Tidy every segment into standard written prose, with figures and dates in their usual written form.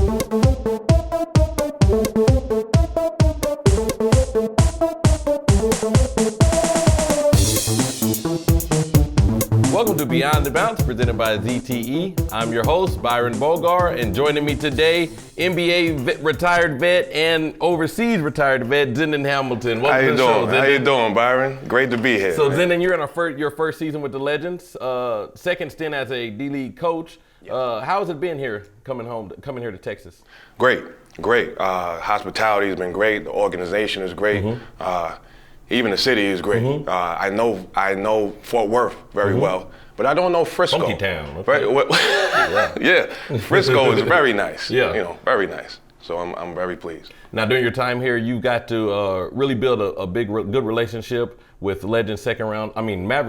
Welcome to Beyond the Bounce, presented by ZTE. I'm your host, Byron Bogar, and joining me today, NBA retired vet and overseas retired vet, Zendon Hamilton. Welcome to the show, Zendon. How you doing, Byron? Great to be here. So, Zendon, you're in your first season with the Legends, second stint as a D-League coach. How has it been here, coming here to Texas? Great. Hospitality has been great. The organization is great. Even the city is great. I know Fort Worth very well, but I don't know Frisco. Funky town. Okay. Yeah, Frisco is very nice. Yeah, very nice. So I'm very pleased. Now, during your time here, you got to really build a good relationship with Maverick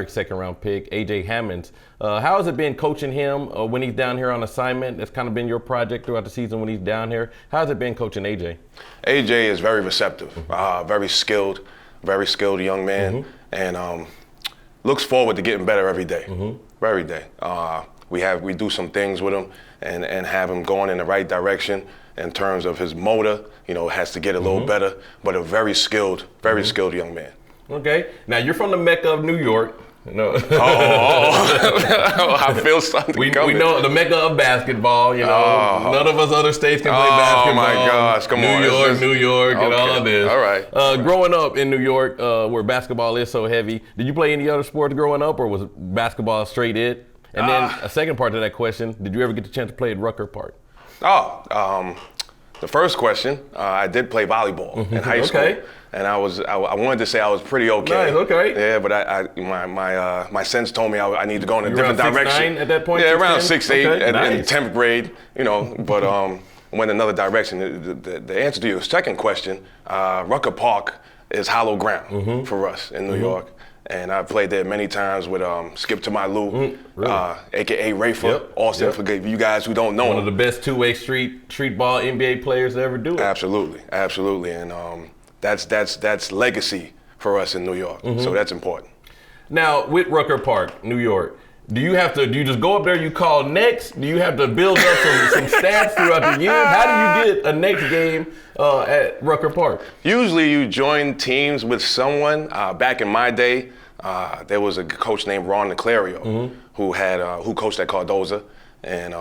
second round pick, AJ Hammonds. How has it been coaching him when he's down here on assignment? That's kind of been your project throughout the season when he's down here. How has it been coaching AJ? AJ is very receptive, very skilled young man, and looks forward to getting better every day. Every day. We do some things with him and have him going in the right direction in terms of his motor. Has to get a little better, but a very skilled young man. Okay. Now, you're from the Mecca of New York. No. I feel something coming. We know the Mecca of basketball. None of us other states can play basketball. Oh my gosh, come on. New York, and all of this. All right. Growing up in New York, where basketball is so heavy, did you play any other sports growing up, or was basketball straight it? And then a second part to that question: did you ever get the chance to play at Rucker Park? The first question, I did play volleyball in high school, and I wanted to say I was pretty okay. Nice, okay. Yeah, but my sense told me I need to go in a different direction. 6'9" at that point? Yeah, around 6'8" in nice. 10th grade, but went another direction. The answer to your second question, Rucker Park is hollow ground for us in New York. And I played there many times with Skip to My Lou, a.k.a. Rafer Austin, for you guys who don't know him. One of the best two-way street ball NBA players to ever do it. Absolutely. And that's legacy for us in New York, so that's important. Now, with Rucker Park, New York, do you just go up there, you call next? Do you have to build up some stats throughout the year? How do you get a next game at Rucker Park? Usually you join teams with someone. Back in my day, there was a coach named Ron Niclario who coached at Cardoza, and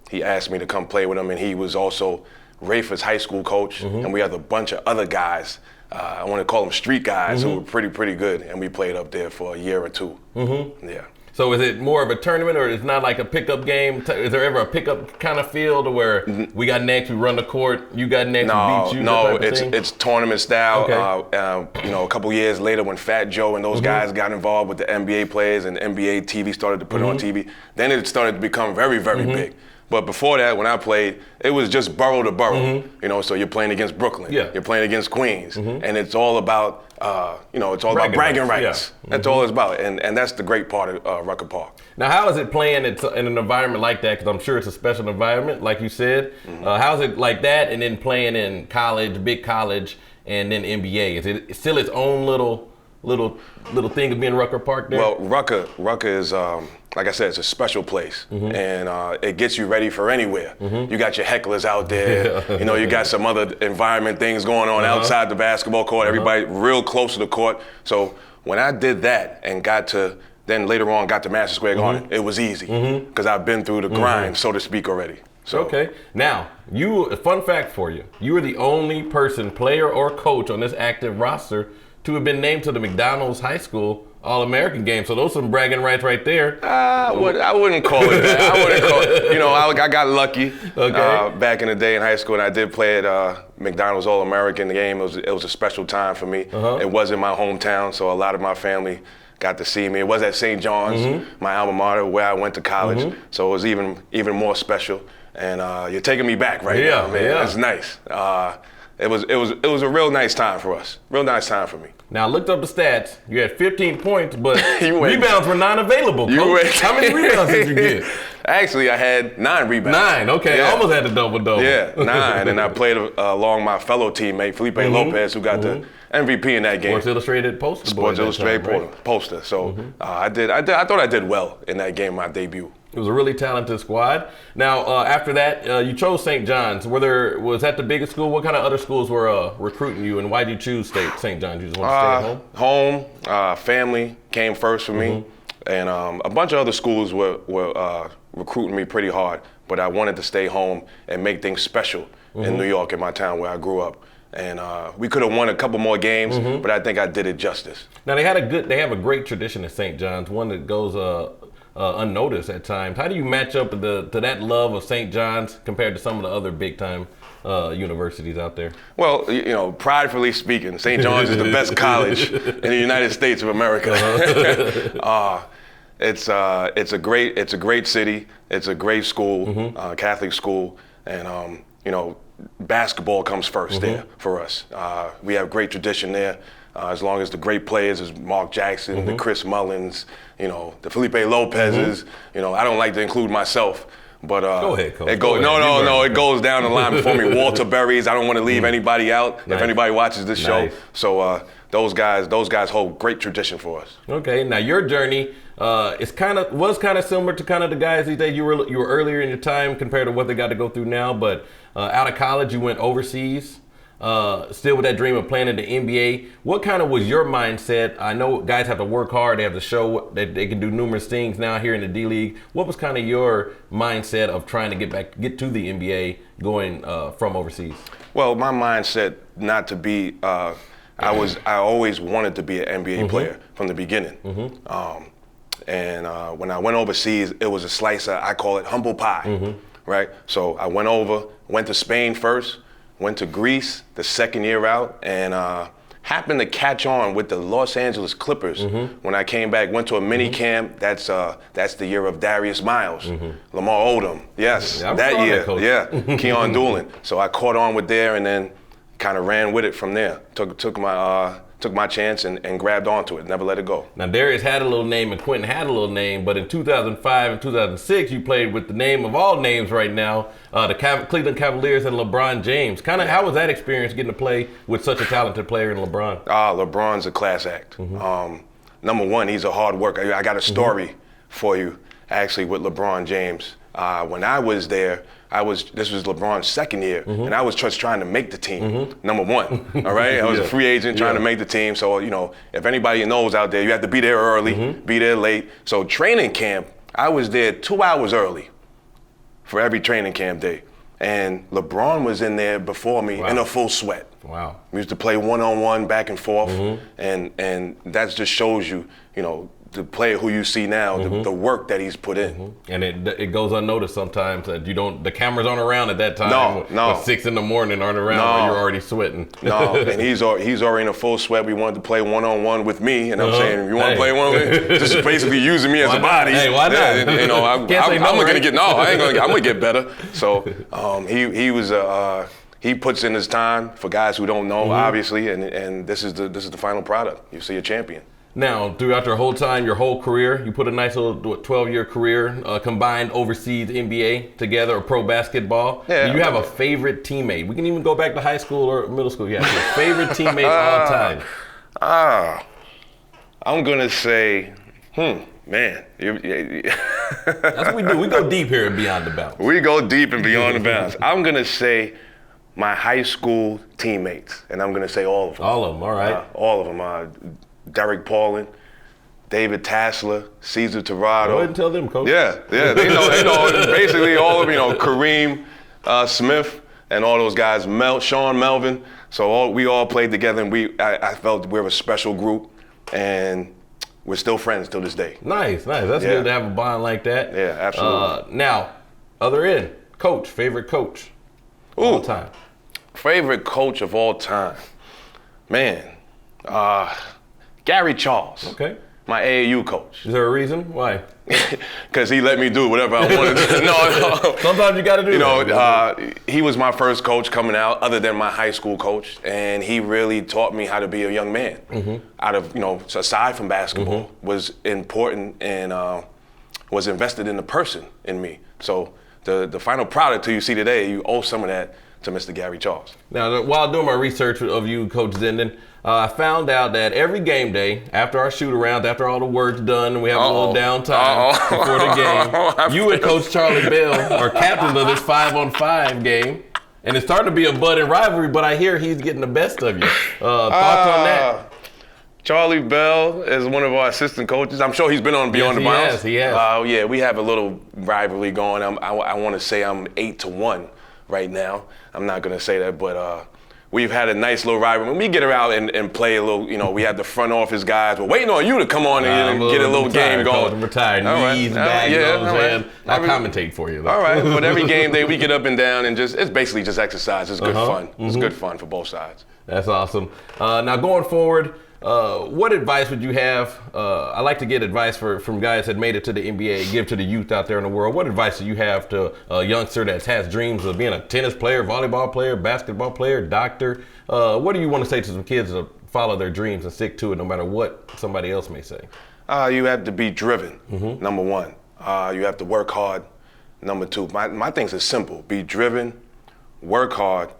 he asked me to come play with him, and he was also Rafer's high school coach, and we had a bunch of other guys. I want to call them street guys who were pretty good, and we played up there for a year or two. Yeah. So is it more of a tournament, or it's not like a pickup game? Is there ever a pickup kind of field where we got next, we run the court, you got next, we beat you? No, it's tournament style. Okay. A couple years later, when Fat Joe and those guys got involved with the NBA players and NBA TV started to put it on TV, then it started to become very big. But before that, when I played, it was just borough to borough. So you're playing against Brooklyn, you're playing against Queens, and it's all about, bragging rights. That's all it's about, and that's the great part of Rucker Park. Now, how is it playing in an environment like that? Because I'm sure it's a special environment, like you said. How is it like that, and then playing in college, big college, and then NBA? Is it still its own little thing of being Rucker Park there? Well, Rucker is, like I said, it's a special place, and it gets you ready for anywhere. You got your hecklers out there. You got some other environment things going on outside the basketball court. Everybody real close to the court. So when I did that and then later on got to Madison Square Garden, it was easy because I've been through the grind, so to speak, already. So. Okay. Now, a fun fact for you. You were the only person, player or coach on this active roster to have been named to the McDonald's High School All-American game. So those are some bragging rights right there. I wouldn't call it that. I got lucky back in the day in high school, and I did play at McDonald's All-American game. It was a special time for me. It was in my hometown, so a lot of my family got to see me. It was at St. John's, my alma mater, where I went to college. So it was even more special. And you're taking me back now, man. Yeah. It's nice. It was a real nice time for us. Real nice time for me. Now, I looked up the stats. You had 15 points, but rebounds were non-available, Coach. How many rebounds did you get? Actually, I had 9 rebounds. 9, okay. Yeah. I almost had a double-double. Yeah, 9. And I played along my fellow teammate, Felipe Lopez, who got the MVP in that game. Sports Illustrated poster. Sports Illustrated poster. So I thought I did well in that game, my debut. It was a really talented squad. Now, after that, you chose St. John's. Was that the biggest school? What kind of other schools were recruiting you, and why did you choose St. John's? You just want to stay at home? Home, family came first for me, and a bunch of other schools were recruiting me pretty hard, but I wanted to stay home and make things special in New York, in my town where I grew up. And we could have won a couple more games, but I think I did it justice. Now, they have a great tradition at St. John's, one that goes unnoticed at times. How do you match up to that love of St. John's compared to some of the other big-time universities out there? Well, pridefully speaking, St. John's is the best college in the United States of America. It's a great city. It's a great school, Catholic school, and basketball comes first there for us. We have great tradition there. As long as the great players is Mark Jackson, the Chris Mullins, the Felipe Lopez's. I don't like to include myself, but go ahead, Coach. It goes down the line before me. Walter Berry's. I don't want to leave anybody out. Nice. If anybody watches this show, so those guys hold great tradition for us. Okay, now your journey was kind of similar to kind of the guys these days. You were earlier in your time compared to what they got to go through now, but out of college you went overseas. Still with that dream of playing in the NBA. What kind of was your mindset? I know guys have to work hard. They have to show that they can do numerous things now here in the D League. What was kind of your mindset of trying to get to the NBA going from overseas? Well, my mindset not to be. I always wanted to be an NBA player from the beginning. And when I went overseas, it was a slice of, I call it humble pie, right? So I went to Spain first. Went to Greece the second year out, and happened to catch on with the Los Angeles Clippers. When I came back, went to a mini camp. That's the year of Darius Miles, Lamar Odom. Yes, that year. Yeah, Keon Doolin. So I caught on with there, and then kind of ran with it from there. Took my chance and grabbed onto it. Never let it go. Now Darius had a little name and Quentin had a little name, but in 2005 and 2006, you played with the name of all names right now, the Cleveland Cavaliers and LeBron James. How was that experience getting to play with such a talented player in LeBron? LeBron's a class act. Number one, he's a hard worker. I got a story for you, actually, with LeBron James. When I was there, this was LeBron's second year, and I was just trying to make the team, number one, all right? I was a free agent trying to make the team, so, if anybody knows out there, you have to be there early, be there late. So training camp, I was there 2 hours early for every training camp day, and LeBron was in there before me in a full sweat. Wow. We used to play one-on-one back and forth, and that just shows you, the player who you see now, the work that he's put in. And it goes unnoticed sometimes that the cameras aren't around at that time. No. 6 in the morning aren't around when you're already sweating. No, and he's already in a full sweat. We wanted to play one-on-one with me, and I'm saying, you want to play one with me? Just basically using me as a body. Hey, why not? I'm gonna get better. So he puts in his time for guys who don't know, obviously, and this is the final product. You see a champion. Now, throughout your whole career, you put a nice little 12-year career, combined overseas NBA together, or pro basketball. Yeah, Do you have a favorite teammate? We can even go back to high school or middle school. You have your favorite teammate all time. I'm going to say, man. That's what we do. We go deep here and beyond the bounds. We go deep and beyond the bounds. I'm going to say my high school teammates, and I'm going to say all of them. All of them, all right. All of them. Derek Paulin, David Tassler, Cesar Torrado. Go ahead and tell them, Coach. Yeah. They know basically all of Kareem Smith and all those guys, Sean Melvin. So we all played together, and I felt we were a special group, and we're still friends till this day. Nice. That's good to have a bond like that. Yeah, absolutely. Now, other end, favorite coach of all time. Favorite coach of all time, man. Gary Charles. Okay. My AAU coach. Is there a reason? Why? Because he let me do whatever I wanted to. No. Sometimes you got to do that. He was my first coach coming out, other than my high school coach, and he really taught me how to be a young man. Aside from basketball, was important and was invested in the person in me. So the final product you see today, you owe some of that to Mr. Gary Charles. Now, while doing my research of you, Coach Zendon, I found out that every game day, after our shoot-arounds, after all the work's done, and we have a little downtime before the game, you and Coach Charlie Bell are captains of this 5-on-5 game. And it's starting to be a budding rivalry, but I hear he's getting the best of you. Thoughts on that? Charlie Bell is one of our assistant coaches. I'm sure he's been on Beyond the Bounds. He has. Yeah, we have a little rivalry going. I want to say I'm 8-1 right now. I'm not going to say that, but we've had a nice little rivalry. When we get around and play a little, we have the front office guys. We're waiting on you to come on and get a little game going. I'm retired. Knees, back, I commentate for you, though. All right, but every game day we get up and down and it's basically just exercise. It's good fun. It's good fun for both sides. That's awesome. Now going forward, what advice would you have? I like to get advice from guys that made it to the NBA, give to the youth out there in the world. What advice do you have to a youngster that has dreams of being a tennis player, volleyball player, basketball player, doctor? What do you want to say to some kids to follow their dreams and stick to it no matter what somebody else may say? You have to be driven, number one. You have to work hard, number two. My things are simple. Be driven, work hard,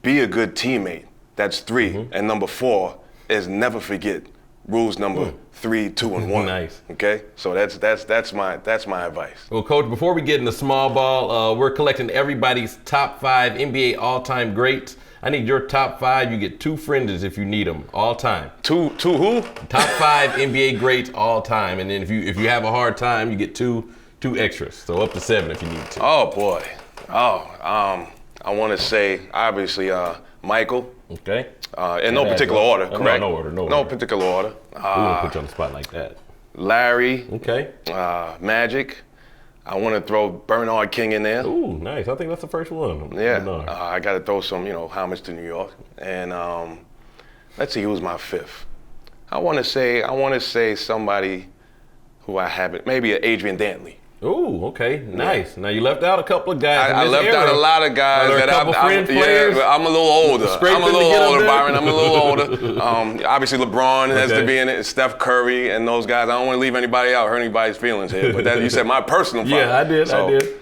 be a good teammate. That's 3. And number 4 is never forget rules number 3, 2, and 1. Nice. Okay, so that's my advice. Well, Coach, before we get into small ball, we're collecting everybody's top 5 NBA all-time greats. I need your top 5. You get 2 fringes if you need them all time. Two who? Top 5 NBA greats all time, and then if you have a hard time, you get two extras. So up to 7 if you need to. Oh boy. I want to say obviously Michael. Okay. In no particular order, correct? No order. No particular order. We wouldn't put you on the spot like that. Larry. Okay. Magic. I want to throw Bernard King in there. Ooh, nice. I think that's the first one. Yeah. I got to throw some, homage to New York. And let's see who's my 5th. I want to say somebody who I haven't. Maybe Adrian Dantley. Ooh, okay, nice. Now you left out a couple of guys. I left out a lot of guys that I'm a little older. Byron. I'm a little older. Obviously LeBron has to be in it. Steph Curry and those guys. I don't want to leave anybody out, hurt anybody's feelings here. But you said my personal 5. Yeah, I did.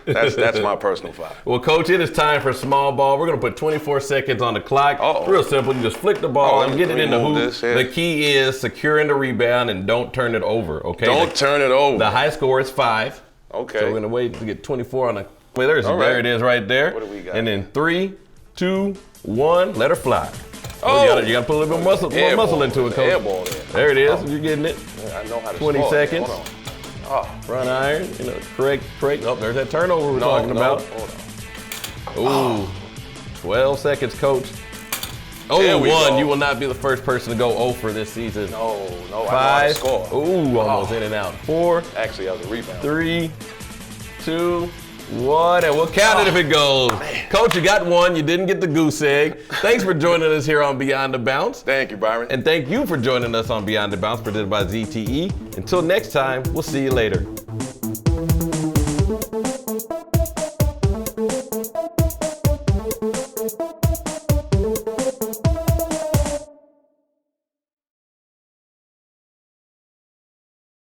That's my personal 5. Well, Coach, it is time for small ball. We're gonna put 24 seconds on the clock. It's real simple. You just flick the ball and get it in the hoop. The key is securing the rebound and don't turn it over. Okay. Don't turn it over. The high score is 5. Okay. So we're gonna wait to get 24 on the. Well, there it is, right there. What do we got? And then 3, 2, 1, let her fly. You gotta put a little bit more muscle into it, Coach. Airball there it is. You're getting it. Yeah, I know how to 20 seconds. Hold on. Front iron. Correct. Oh, there's that turnover we're talking about. Hold on. Ooh. 12 seconds, Coach. Oh, 1. You will not be the first person to go 0 for this season. No. 5. I know how to score. Ooh, almost in and out. 4. Actually, I was a rebound. 3, 2, 1, and we'll count it if it goes. Man. Coach, you got 1. You didn't get the goose egg. Thanks for joining us here on Beyond the Bounce. Thank you, Byron. And thank you for joining us on Beyond the Bounce, presented by ZTE. Until next time, we'll see you later.